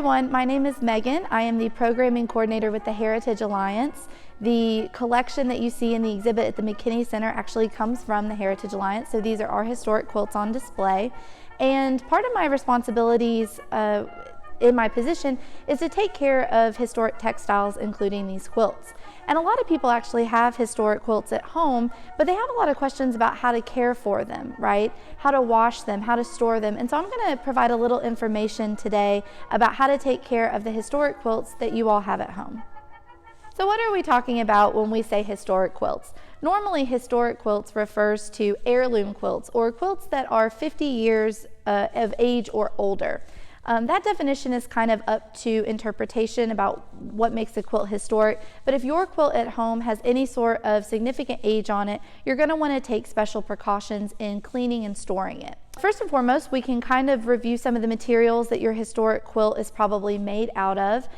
everyone, my name is Megan. I am the Programming Coordinator with the Heritage Alliance. The collection that you see in the exhibit at the McKinney Center actually comes from the Heritage Alliance, so these are our historic quilts on display. And part of my responsibilities in my position is to take care of historic textiles, including these quilts. And a lot of people actually have historic quilts at home, but they have a lot of questions about how to care for them, right? How to wash them, how to store them. And so I'm going to provide a little information today about how to take care of the historic quilts that you all have at home. So what are we talking about when we say historic quilts? Normally, historic quilts refers to heirloom quilts or quilts that are 50 years of age or older. That definition is kind of up to interpretation about what makes a quilt historic, but if your quilt at home has any sort of significant age on it, you're going to want to take special precautions in cleaning and storing it. First and foremost, we can kind of review some of the materials that your historic quilt is probably made out of.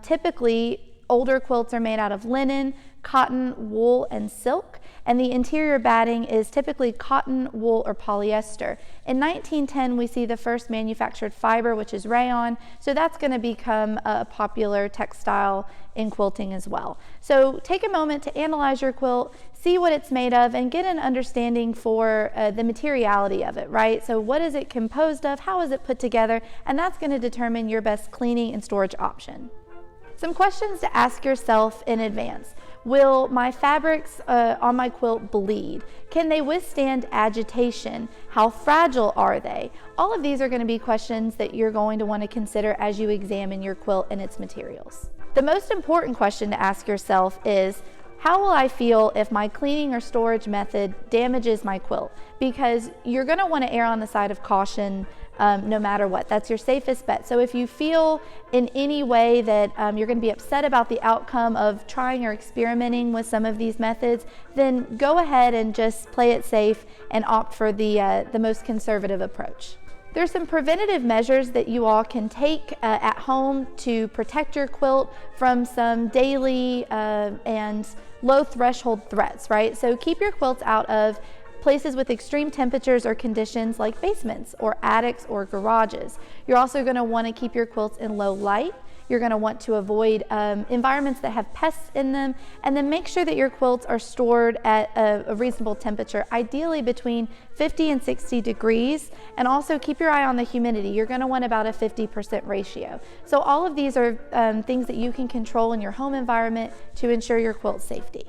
Typically, older quilts are made out of linen, cotton, wool, and silk, and the interior batting is typically cotton, wool, or polyester. In 1910, we see the first manufactured fiber, which is rayon, so that's going to become a popular textile in quilting as well. So take a moment to analyze your quilt, see what it's made of, and get an understanding for the materiality of it, right? So what is it composed of? How is it put together? And that's going to determine your best cleaning and storage option. Some questions to ask yourself in advance. Will my fabrics on my quilt bleed? Can they withstand agitation? How fragile are they? All of these are going to be questions that you're going to want to consider as you examine your quilt and its materials. The most important question to ask yourself is, how will I feel if my cleaning or storage method damages my quilt? Because you're going to want to err on the side of caution no matter what. That's your safest bet. So if you feel in any way that you're going to be upset about the outcome of trying or experimenting with some of these methods, then go ahead and just play it safe and opt for the most conservative approach. There's some preventative measures that you all can take at home to protect your quilt from some daily and low threshold threats, right? So keep your quilts out of places with extreme temperatures or conditions like basements or attics or garages. You're also going to want to keep your quilts in low light. You're going to want to avoid environments that have pests in them, and then make sure that your quilts are stored at a reasonable temperature, ideally between 50 and 60 degrees, and also keep your eye on the humidity. You're going to want about a 50% ratio. So all of these are things that you can control in your home environment to ensure your quilt's safety.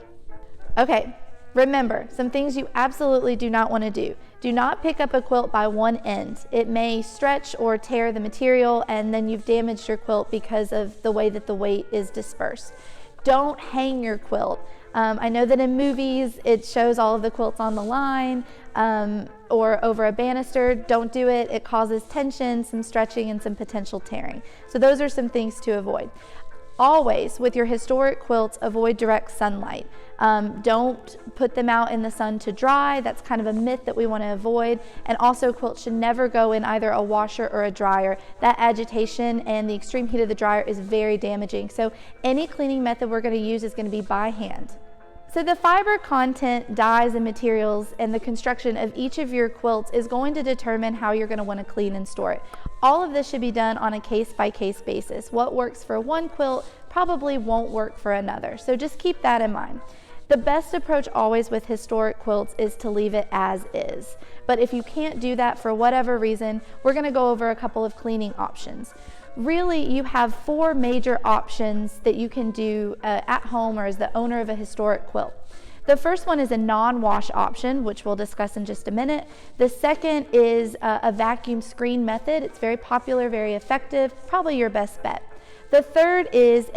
Okay. Remember, some things you absolutely do not want to do. Do not pick up a quilt by one end. It may stretch or tear the material, and then you've damaged your quilt because of the way that the weight is dispersed. Don't hang your quilt. I know that in movies it shows all of the quilts on the line or over a banister. Don't do it. It causes tension, some stretching, and some potential tearing. So those are some things to avoid. Always, with your historic quilts, avoid direct sunlight. Don't put them out in the sun to dry. That's kind of a myth that we want to avoid. And also, quilts should never go in either a washer or a dryer. That agitation and the extreme heat of the dryer is very damaging. So any cleaning method we're going to use is going to be by hand. So the fiber content, dyes, and materials and the construction of each of your quilts is going to determine how you're going to want to clean and store it. All of this should be done on a case-by-case basis. What works for one quilt probably won't work for another. So just keep that in mind. The best approach always with historic quilts is to leave it as is. But if you can't do that for whatever reason, we're going to go over a couple of cleaning options. Really, you have 4 major options that you can do at home or as the owner of a historic quilt. The first one is a non-wash option, which we'll discuss in just a minute. The second is a vacuum screen method. It's very popular, very effective, probably your best bet. The third is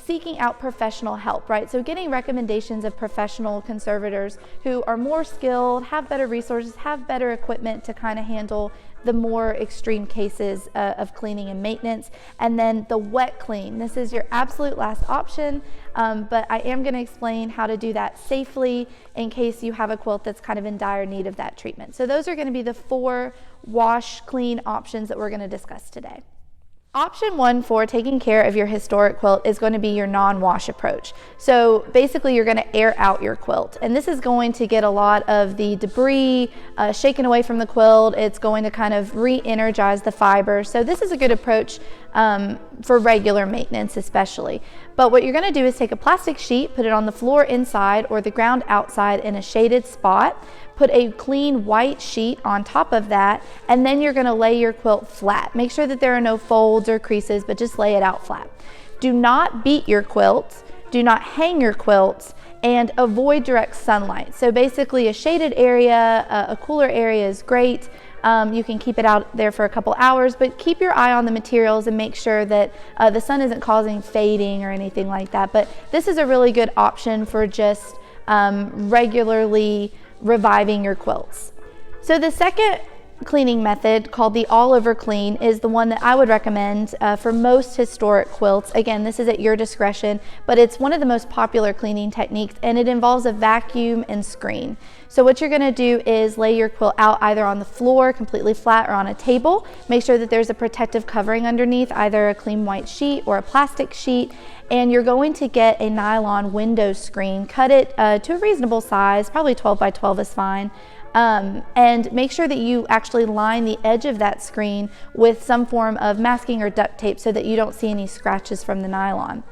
seeking out professional help, right? So getting recommendations of professional conservators who are more skilled, have better resources, have better equipment to kind of handle the more extreme cases of cleaning and maintenance. And then the wet clean. This is your absolute last option, but I am going to explain how to do that safely in case you have a quilt that's kind of in dire need of that treatment. So those are going to be the 4 wash clean options that we're going to discuss today. Option one for taking care of your historic quilt is going to be your non-wash approach. So basically you're going to air out your quilt, and this is going to get a lot of the debris shaken away from the quilt. It's going to kind of re-energize the fibers. So this is a good approach for regular maintenance especially. But what you're going to do is take a plastic sheet, put it on the floor inside or the ground outside in a shaded spot, put a clean white sheet on top of that, and then you're going to lay your quilt flat. Make sure that there are no folds or creases, but just lay it out flat. Do not beat your quilts, do not hang your quilts, and avoid direct sunlight. So basically a shaded area, a cooler area is great. You can keep it out there for a couple hours, but keep your eye on the materials and make sure that the sun isn't causing fading or anything like that. But this is a really good option for just regularly reviving your quilts. So the second cleaning method, called the all-over clean, is the one that I would recommend for most historic quilts. Again, this is at your discretion, but it's one of the most popular cleaning techniques, and it involves a vacuum and screen. So what you're going to do is lay your quilt out either on the floor completely flat or on a table. Make sure that there's a protective covering underneath, either a clean white sheet or a plastic sheet, and you're going to get a nylon window screen. Cut it to a reasonable size, probably 12 by 12 is fine. And make sure that you actually line the edge of that screen with some form of masking or duct tape so that you don't see any scratches from the nylon.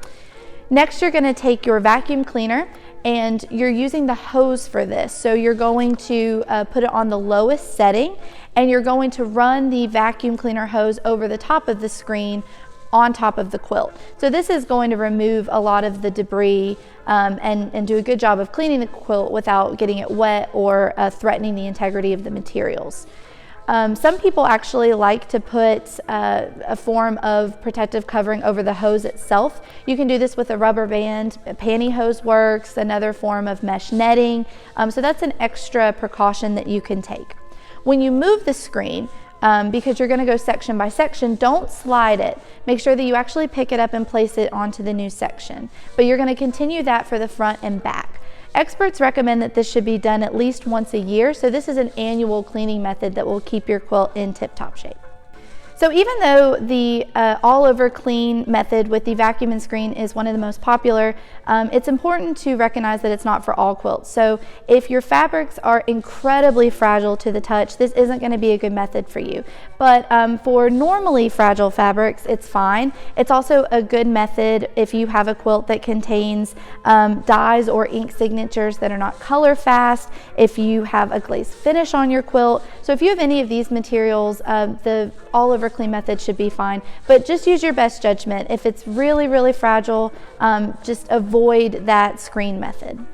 Next, you're going to take your vacuum cleaner, and you're using the hose for this. So you're going to put it on the lowest setting, and you're going to run the vacuum cleaner hose over the top of the screen on top of the quilt. So this is going to remove a lot of the debris and do a good job of cleaning the quilt without getting it wet or threatening the integrity of the materials. Some people actually like to put a form of protective covering over the hose itself. You can do this with a rubber band. Pantyhose works, another form of mesh netting. So that's an extra precaution that you can take. When you move the screen, because you're going to go section by section, don't slide it. Make sure that you actually pick it up and place it onto the new section. But you're going to continue that for the front and back. Experts recommend that this should be done at least once a year, so this is an annual cleaning method that will keep your quilt in tip-top shape. So even though the all-over clean method with the vacuum and screen is one of the most popular, it's important to recognize that it's not for all quilts. So if your fabrics are incredibly fragile to the touch, this isn't going to be a good method for you. But for normally fragile fabrics, it's fine. It's also a good method if you have a quilt that contains dyes or ink signatures that are not color fast, if you have a glazed finish on your quilt. So if you have any of these materials, the all-over clean method should be fine, but just use your best judgment. If it's really, really fragile, just avoid that screen method.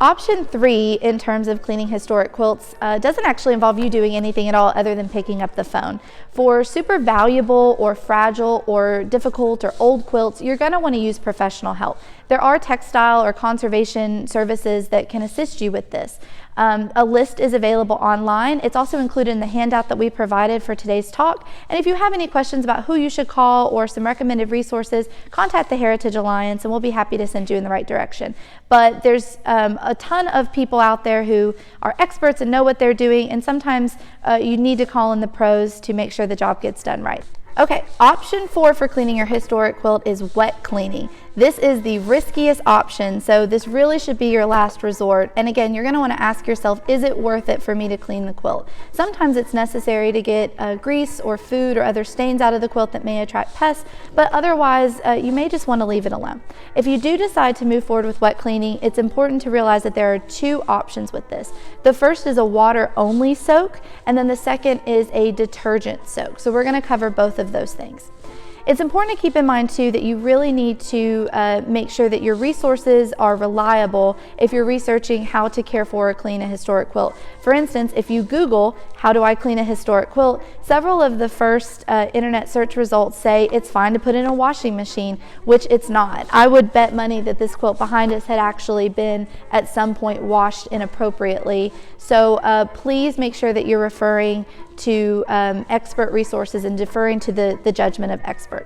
Option 3 in terms of cleaning historic quilts doesn't actually involve you doing anything at all other than picking up the phone. For super valuable or fragile or difficult or old quilts, you're going to want to use professional help. There are textile or conservation services that can assist you with this. A list is available online. It's also included in the handout that we provided for today's talk. And if you have any questions about who you should call or some recommended resources, contact the Heritage Alliance and we'll be happy to send you in the right direction. But there's a ton of people out there who are experts and know what they're doing, and sometimes you need to call in the pros to make sure the job gets done right. Okay, option 4 for cleaning your historic quilt is wet cleaning. This is the riskiest option, so this really should be your last resort. And again, you're going to want to ask yourself, is it worth it for me to clean the quilt? Sometimes it's necessary to get grease or food or other stains out of the quilt that may attract pests, but otherwise you may just want to leave it alone. If you do decide to move forward with wet cleaning, it's important to realize that there are 2 options with this. The first is a water-only soak, and then the second is a detergent soak. So we're going to cover both of those things. It's important to keep in mind too that you really need to make sure that your resources are reliable if you're researching how to care for or clean a historic quilt. For instance, if you Google, how do I clean a historic quilt, several of the first internet search results say it's fine to put in a washing machine, which it's not. I would bet money that this quilt behind us had actually been at some point washed inappropriately. So please make sure that you're referring to expert resources and deferring to the judgment of experts.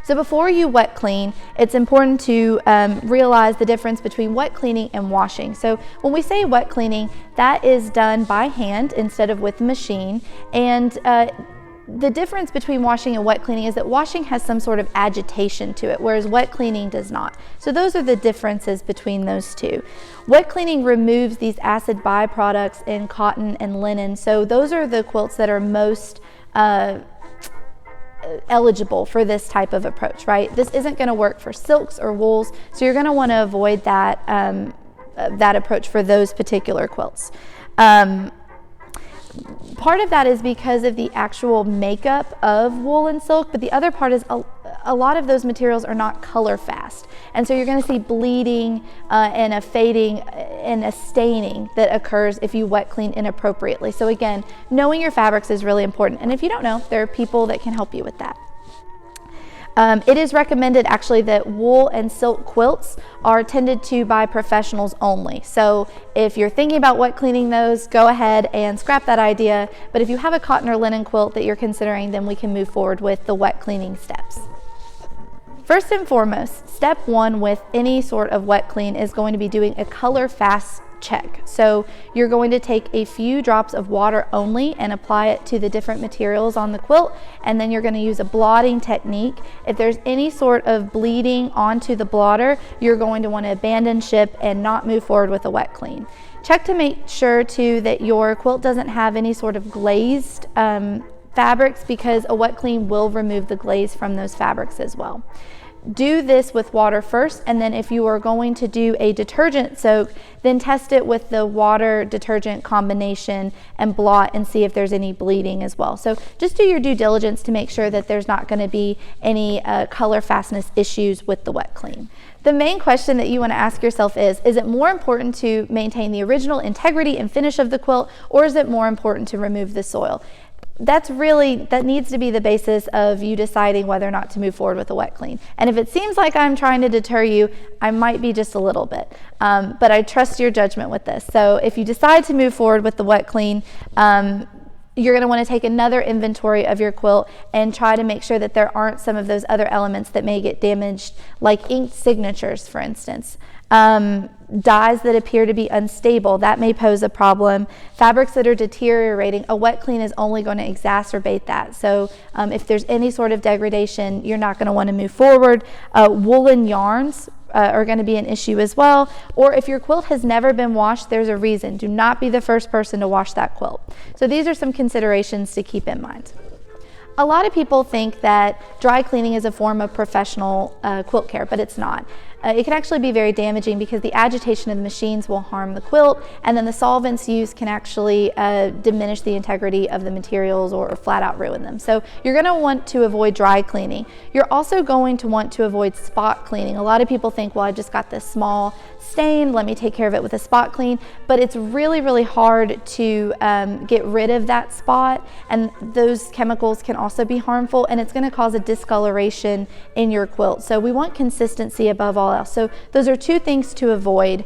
So before you wet clean, it's important to realize the difference between wet cleaning and washing. So when we say wet cleaning, that is done by hand instead of with the machine. And The difference between washing and wet cleaning is that washing has some sort of agitation to it, whereas wet cleaning does not. So those are the differences between those two. Wet cleaning removes these acid byproducts in cotton and linen. So those are the quilts that are most eligible for this type of approach, right? This isn't going to work for silks or wools, so you're going to want to avoid that, that approach for those particular quilts. Part of that is because of the actual makeup of wool and silk, but the other part is a lot of those materials are not color fast. And so you're going to see bleeding and a fading and a staining that occurs if you wet clean inappropriately. So again, knowing your fabrics is really important. And if you don't know, there are people that can help you with that. It is recommended actually that wool and silk quilts are tended to by professionals only. So if you're thinking about wet cleaning those, go ahead and scrap that idea. But if you have a cotton or linen quilt that you're considering, then we can move forward with the wet cleaning steps. First and foremost, step one with any sort of wet clean is going to be doing a color fast check. So you're going to take a few drops of water only and apply it to the different materials on the quilt, and then you're going to use a blotting technique. If there's any sort of bleeding onto the blotter, you're going to want to abandon ship and not move forward with a wet clean. Check to make sure too that your quilt doesn't have any sort of glazed fabrics, because a wet clean will remove the glaze from those fabrics as well. Do this with water first, and then if you are going to do a detergent soak, then test it with the water detergent combination and blot and see if there's any bleeding as well. So just do your due diligence to make sure that there's not going to be any color fastness issues with the wet clean. The main question that you want to ask yourself is it more important to maintain the original integrity and finish of the quilt, or is it more important to remove the soil? That needs to be the basis of you deciding whether or not to move forward with a wet clean. And if it seems like I'm trying to deter you, I might be just a little bit. But I trust your judgment with this. So if you decide to move forward with the wet clean, you're going to want to take another inventory of your quilt and try to make sure that there aren't some of those other elements that may get damaged, like inked signatures, for instance. Dyes that appear to be unstable, that may pose a problem. Fabrics that are deteriorating, a wet clean is only going to exacerbate that. So if there's any sort of degradation, you're not going to want to move forward. Woolen yarns are going to be an issue as well. Or if your quilt has never been washed, there's a reason. Do not be the first person to wash that quilt. So these are some considerations to keep in mind. A lot of people think that dry cleaning is a form of professional quilt care, but it's not. It can actually be very damaging because the agitation of the machines will harm the quilt, and then the solvents used can actually diminish the integrity of the materials or flat out ruin them. So you're going to want to avoid dry cleaning. You're also going to want to avoid spot cleaning. A lot of people think, well, I've just got this small stain, let me take care of it with a spot clean, but it's really, really hard to get rid of that spot, and those chemicals can also be harmful, and it's going to cause a discoloration in your quilt. So we want consistency above all else. So those are two things to avoid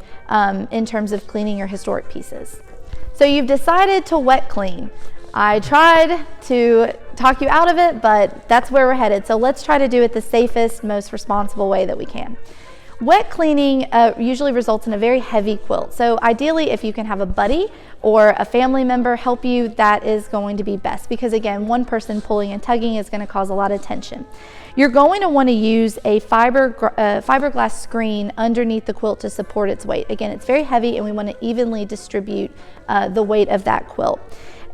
in terms of cleaning your historic pieces. So you've decided to wet clean. I tried to talk you out of it, but that's where we're headed. So let's try to do it the safest, most responsible way that we can. Wet cleaning usually results in a very heavy quilt. So ideally, if you can have a buddy or a family member help you, that is going to be best, because again, one person pulling and tugging is going to cause a lot of tension. You're going to want to use a fiberglass screen underneath the quilt to support its weight. Again, it's very heavy, and we want to evenly distribute the weight of that quilt.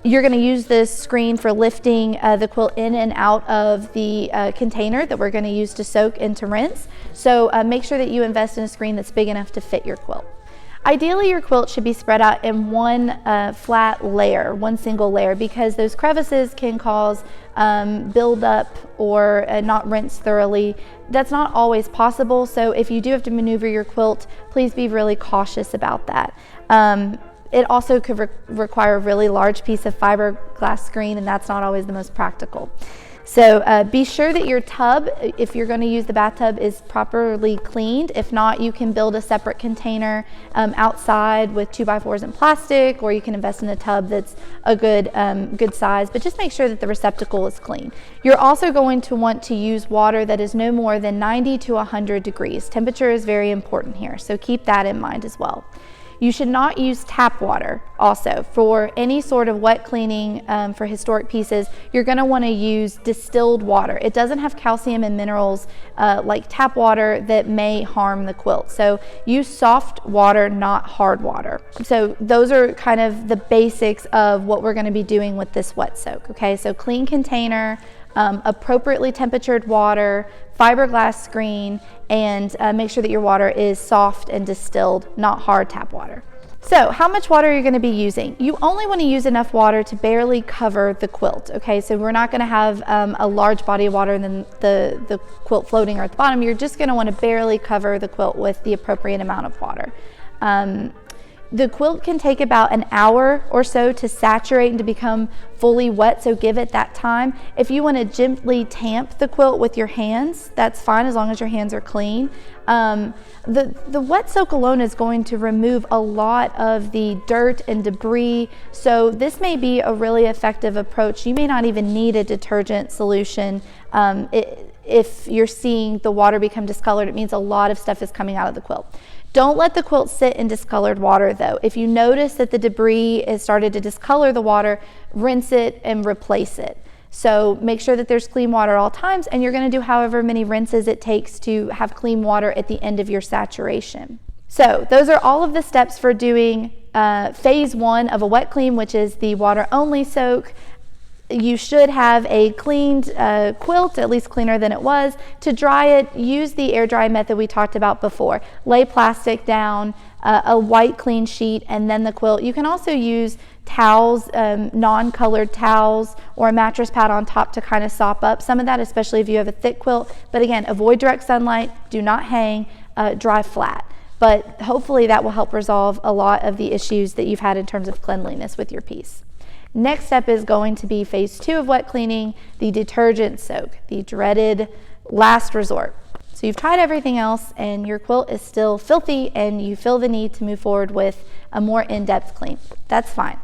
You're going to use this screen for lifting the quilt in and out of the container that we're going to use to soak and to rinse. So make sure that you invest in a screen that's big enough to fit your quilt. Ideally, your quilt should be spread out in one flat layer, one single layer, because those crevices can cause buildup or not rinse thoroughly. That's not always possible, so if you do have to maneuver your quilt, please be really cautious about that. It also could require a really large piece of fiberglass screen, and that's not always the most practical. So be sure that your tub, if you're going to use the bathtub, is properly cleaned. If not, you can build a separate container outside with 2x4s and plastic, or you can invest in a tub that's a good size, but just make sure that the receptacle is clean. You're also going to want to use water that is no more than 90 to 100 degrees. Temperature is very important here, so keep that in mind as well. You should not use tap water also. For any sort of wet cleaning for historic pieces, you're going to want to use distilled water. It doesn't have calcium and minerals like tap water that may harm the quilt. So use soft water, not hard water. So those are kind of the basics of what we're going to be doing with this wet soak. Okay, so clean container, appropriately temperatured water, fiberglass screen, and make sure that your water is soft and distilled, not hard tap water. So how much water are you going to be using? You only want to use enough water to barely cover the quilt. Okay, so we're not going to have a large body of water and then the quilt floating or at the bottom. You're just going to want to barely cover the quilt with the appropriate amount of water. The quilt can take about an hour or so to saturate and to become fully wet, so give it that time. If you want to gently tamp the quilt with your hands, that's fine as long as your hands are clean. The wet soak alone is going to remove a lot of the dirt and debris, so this may be a really effective approach. You may not even need a detergent solution. If you're seeing the water become discolored, it means a lot of stuff is coming out of the quilt. Don't let the quilt sit in discolored water though. If you notice that the debris has started to discolor the water, rinse it and replace it. So make sure that there's clean water at all times, and you're going to do however many rinses it takes to have clean water at the end of your saturation. So those are all of the steps for doing phase one of a wet clean, which is the water only soak. You should have a cleaned quilt, at least cleaner than it was. To dry it, use the air dry method we talked about before. Lay plastic down, a white clean sheet, and then the quilt. You can also use towels, non-colored towels, or a mattress pad on top to kind of sop up some of that, especially if you have a thick quilt. But again, avoid direct sunlight, do not hang, dry flat. But hopefully that will help resolve a lot of the issues that you've had in terms of cleanliness with your piece. Next step is going to be phase two of wet cleaning, the detergent soak, the dreaded last resort. So you've tried everything else and your quilt is still filthy and you feel the need to move forward with a more in-depth clean. That's fine.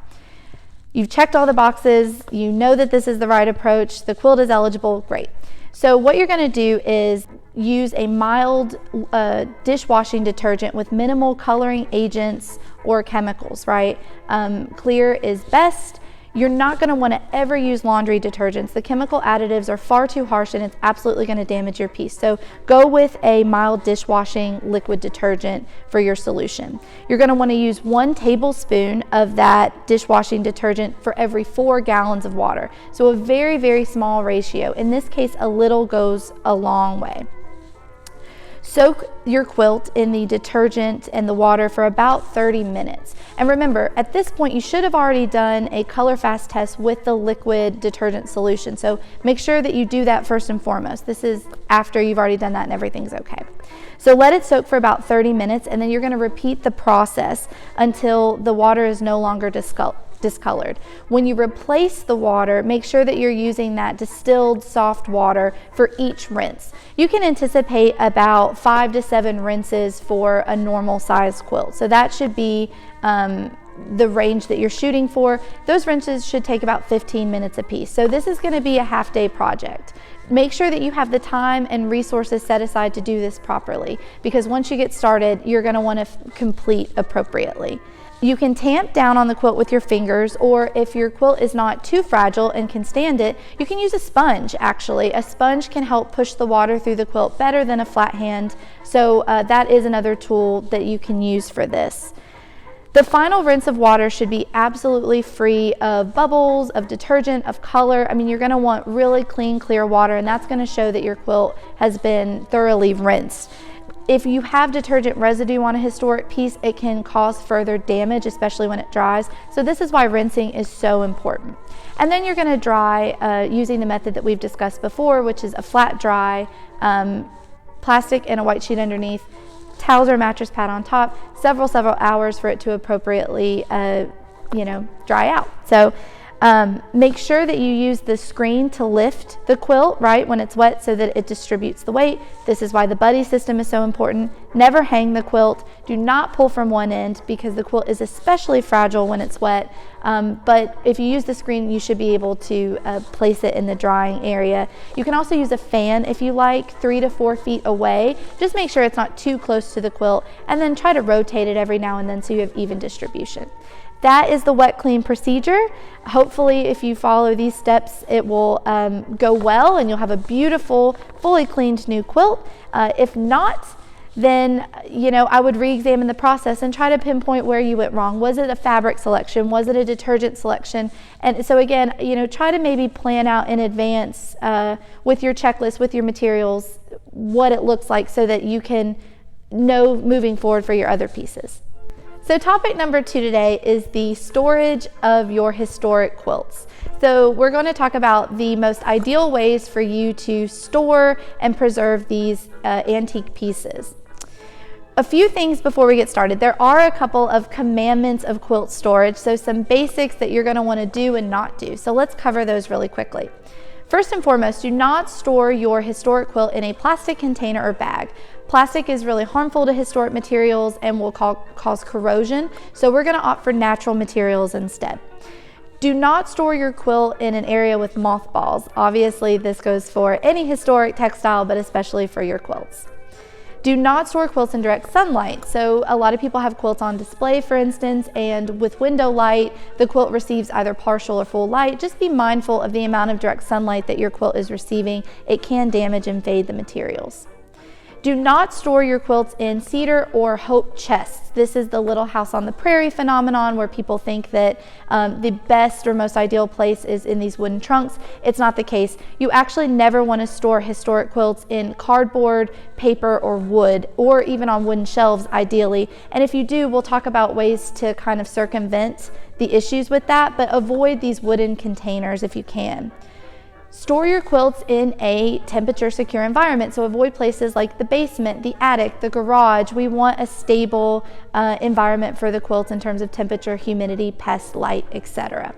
You've checked all the boxes, you know that this is the right approach, the quilt is eligible, great. So what you're going to do is use a mild dishwashing detergent with minimal coloring agents or chemicals, right? Clear is best. You're not going to want to ever use laundry detergents. The chemical additives are far too harsh and it's absolutely going to damage your piece. So go with a mild dishwashing liquid detergent for your solution. You're going to want to use 1 tablespoon of that dishwashing detergent for every 4 gallons of water. So a very, very small ratio. In this case, a little goes a long way. Soak your quilt in the detergent and the water for about 30 minutes. And remember, at this point, you should have already done a color fast test with the liquid detergent solution. So make sure that you do that first and foremost. This is after you've already done that and everything's okay. So let it soak for about 30 minutes and then you're going to repeat the process until the water is no longer discolored. When you replace the water, make sure that you're using that distilled soft water for each rinse. You can anticipate about 5 to 7 rinses for a normal size quilt. So that should be the range that you're shooting for. Those rinses should take about 15 minutes apiece. So this is going to be a half-day project. Make sure that you have the time and resources set aside to do this properly, because once you get started, you're going to want to complete appropriately. You can tamp down on the quilt with your fingers, or if your quilt is not too fragile and can stand it, you can use a sponge actually. A sponge can help push the water through the quilt better than a flat hand, so that is another tool that you can use for this. The final rinse of water should be absolutely free of bubbles, of detergent, of color. I mean, you're going to want really clean, clear water, and that's going to show that your quilt has been thoroughly rinsed. If you have detergent residue on a historic piece, it can cause further damage, especially when it dries. So this is why rinsing is so important. And then you're going to dry using the method that we've discussed before, which is a flat dry, plastic and a white sheet underneath, towels or mattress pad on top, several hours for it to appropriately dry out. So Make sure that you use the screen to lift the quilt right when it's wet so that it distributes the weight. This is why the buddy system is so important. Never hang the quilt. Do not pull from one end because the quilt is especially fragile when it's wet. But if you use the screen, you should be able to place it in the drying area. You can also use a fan if you like, 3 to 4 feet away. Just make sure it's not too close to the quilt, and then try to rotate it every now and then so you have even distribution. That is the wet clean procedure. Hopefully, if you follow these steps, it will go well and you'll have a beautiful, fully cleaned new quilt. If not, then I would re-examine the process and try to pinpoint where you went wrong. Was it a fabric selection? Was it a detergent selection? And so again, try to maybe plan out in advance with your checklist, with your materials, what it looks like so that you can know moving forward for your other pieces. So topic number 2 today is the storage of your historic quilts. So we're going to talk about the most ideal ways for you to store and preserve these antique pieces. A few things before we get started. There are a couple of commandments of quilt storage, so some basics that you're going to want to do and not do. So let's cover those really quickly. First and foremost, do not store your historic quilt in a plastic container or bag. Plastic is really harmful to historic materials and will cause corrosion, so we're going to opt for natural materials instead. Do not store your quilt in an area with mothballs. Obviously, this goes for any historic textile, but especially for your quilts. Do not store quilts in direct sunlight. So a lot of people have quilts on display, for instance, and with window light, the quilt receives either partial or full light. Just be mindful of the amount of direct sunlight that your quilt is receiving. It can damage and fade the materials. Do not store your quilts in cedar or hope chests. This is the Little House on the Prairie phenomenon where people think that the best or most ideal place is in these wooden trunks. It's not the case. You actually never want to store historic quilts in cardboard, paper, or wood, or even on wooden shelves ideally. And if you do, we'll talk about ways to kind of circumvent the issues with that, but avoid these wooden containers if you can. Store your quilts in a temperature secure environment, so avoid places like the basement, the attic, the garage. We want a stable environment for the quilts in terms of temperature, humidity, pest, light, etc.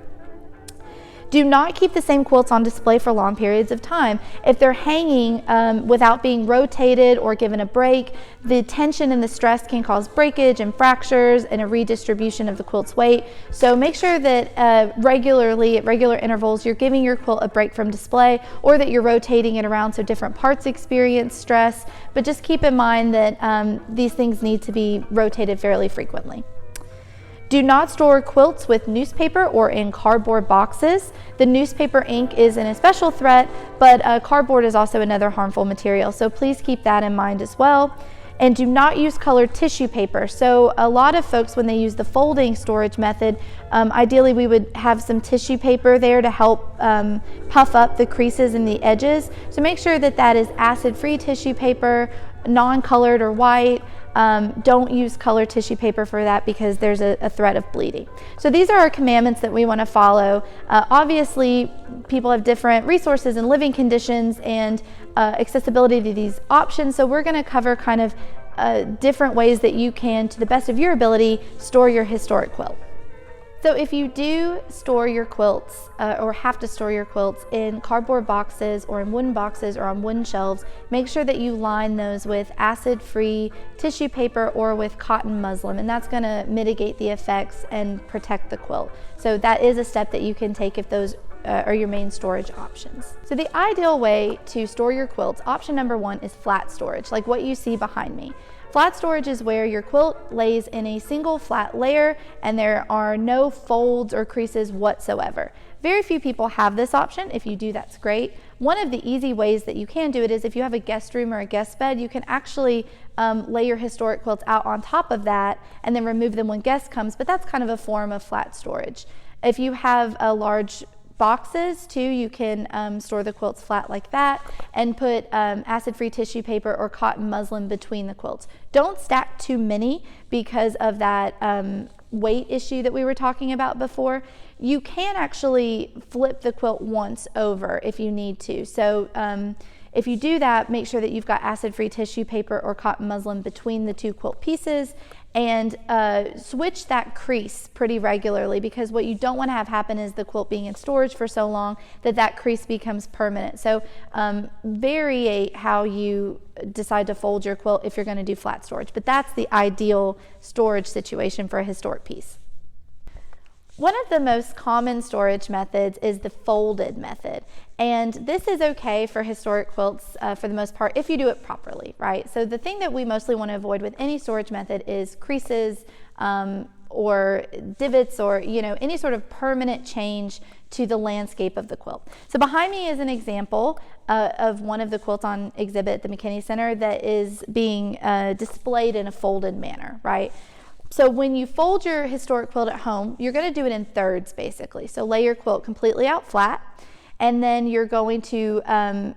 Do not keep the same quilts on display for long periods of time. If they're hanging without being rotated or given a break, the tension and the stress can cause breakage and fractures and a redistribution of the quilt's weight. So make sure that regularly, at regular intervals, you're giving your quilt a break from display, or that you're rotating it around so different parts experience stress. But just keep in mind that these things need to be rotated fairly frequently. Do not store quilts with newspaper or in cardboard boxes. The newspaper ink is an especial threat, but cardboard is also another harmful material, so please keep that in mind as well. And do not use colored tissue paper. So a lot of folks, when they use the folding storage method, ideally we would have some tissue paper there to help puff up the creases and the edges. So make sure that that is acid-free tissue paper, non-colored or white. Don't use colored tissue paper for that because there's a threat of bleeding. So these are our commandments that we want to follow. Obviously, people have different resources and living conditions and accessibility to these options, so we're going to cover kind of different ways that you can, to the best of your ability, store your historic quilt. So if you do store your quilts or have to store your quilts in cardboard boxes or in wooden boxes or on wooden shelves, make sure that you line those with acid-free tissue paper or with cotton muslin, and that's going to mitigate the effects and protect the quilt. So that is a step that you can take if those are your main storage options. So the ideal way to store your quilts, option number 1, is flat storage, like what you see behind me. Flat storage is where your quilt lays in a single flat layer and there are no folds or creases whatsoever. Very few people have this option. If you do, that's great. One of the easy ways that you can do it is if you have a guest room or a guest bed, you can actually lay your historic quilts out on top of that and then remove them when guest comes, but that's kind of a form of flat storage. If you have a large boxes too, you can store the quilts flat like that and put acid-free tissue paper or cotton muslin between the quilts. Don't stack too many because of that weight issue that we were talking about before. You can actually flip the quilt once over if you need to. So If you do that, make sure that you've got acid-free tissue paper or cotton muslin between the two quilt pieces, and switch that crease pretty regularly, because what you don't want to have happen is the quilt being in storage for so long that crease becomes permanent. So vary how you decide to fold your quilt if you're going to do flat storage, but that's the ideal storage situation for a historic piece. One of the most common storage methods is the folded method, and this is okay for historic quilts for the most part if you do it properly, right? So the thing that we mostly want to avoid with any storage method is creases or divots, or any sort of permanent change to the landscape of the quilt. So behind me is an example of one of the quilts on exhibit at the McKinney Center that is being displayed in a folded manner, right? So when you fold your historic quilt at home, you're going to do it in thirds basically. So lay your quilt completely out flat, and then you're going to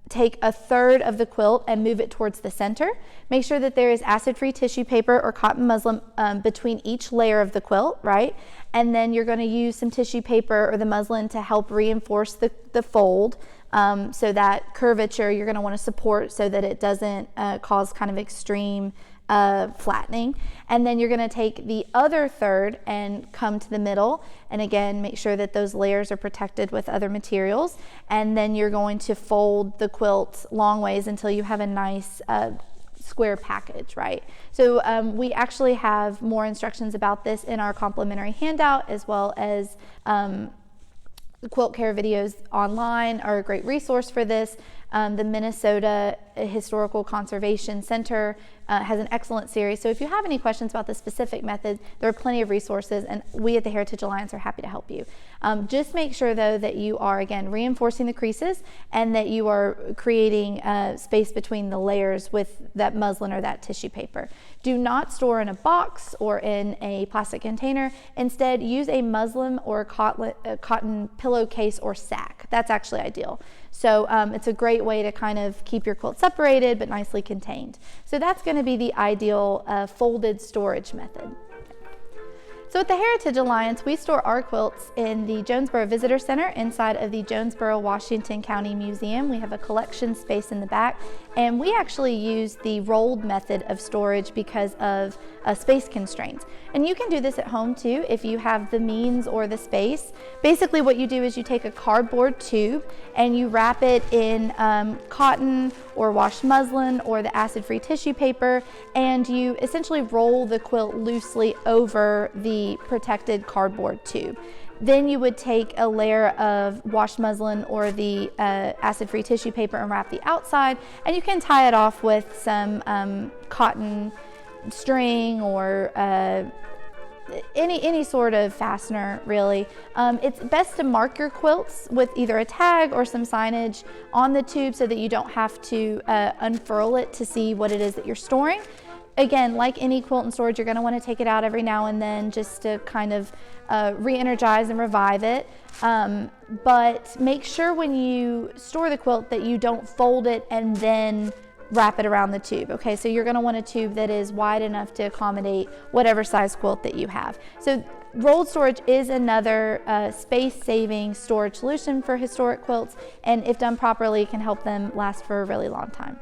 take a third of the quilt and move it towards the center. Make sure that there is acid-free tissue paper or cotton muslin between each layer of the quilt, right? And then you're going to use some tissue paper or the muslin to help reinforce the fold. So that curvature you're going to want to support so that it doesn't cause kind of extreme flattening. And then you're going to take the other third and come to the middle, and again make sure that those layers are protected with other materials, and then you're going to fold the quilt long ways until you have a nice square package, right? So we actually have more instructions about this in our complimentary handout, as well as Quilt Care videos online are a great resource for this. The Minnesota Historical Conservation Center has an excellent series. So if you have any questions about the specific method, there are plenty of resources, and we at the Heritage Alliance are happy to help you. Just make sure though that you are, again, reinforcing the creases, and that you are creating space between the layers with that muslin or that tissue paper. Do not store in a box or in a plastic container. Instead, use a muslin or cotton pillowcase or sack. That's actually ideal. So it's a great way to kind of keep your quilt separated but nicely contained. So that's going to be the ideal folded storage method. So at the Heritage Alliance, we store our quilts in the Jonesboro Visitor Center inside of the Jonesboro Washington County Museum. We have a collection space in the back, and we actually use the rolled method of storage because of space constraints. And you can do this at home too if you have the means or the space. Basically what you do is you take a cardboard tube and you wrap it in cotton or washed muslin or the acid-free tissue paper, and you essentially roll the quilt loosely over the protected cardboard tube. Then you would take a layer of washed muslin or the acid-free tissue paper and wrap the outside, and you can tie it off with some cotton string or any sort of fastener, really. It's best to mark your quilts with either a tag or some signage on the tube so that you don't have to unfurl it to see what it is that you're storing. Again, like any quilt in storage, you're going to want to take it out every now and then just to kind of re-energize and revive it. But make sure when you store the quilt that you don't fold it and then wrap it around the tube. Okay, so you're going to want a tube that is wide enough to accommodate whatever size quilt that you have. So rolled storage is another space-saving storage solution for historic quilts, and if done properly, can help them last for a really long time.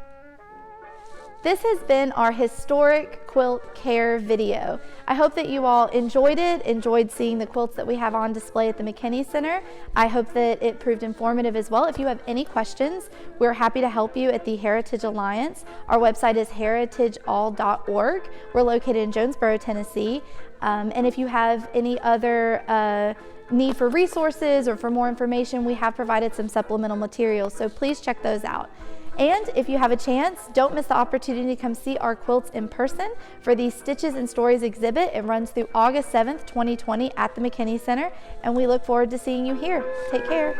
This has been our historic quilt care video. I hope that you all enjoyed it, enjoyed seeing the quilts that we have on display at the McKinney Center. I hope that it proved informative as well. If you have any questions, we're happy to help you at the Heritage Alliance. Our website is heritageall.org. We're located in Jonesboro, Tennessee. And if you have any other need for resources or for more information, we have provided some supplemental materials, so please check those out. And if you have a chance, don't miss the opportunity to come see our quilts in person for the Stitches and Stories exhibit. It runs through August 7th, 2020 at the McKinney Center, and we look forward to seeing you here. Take care.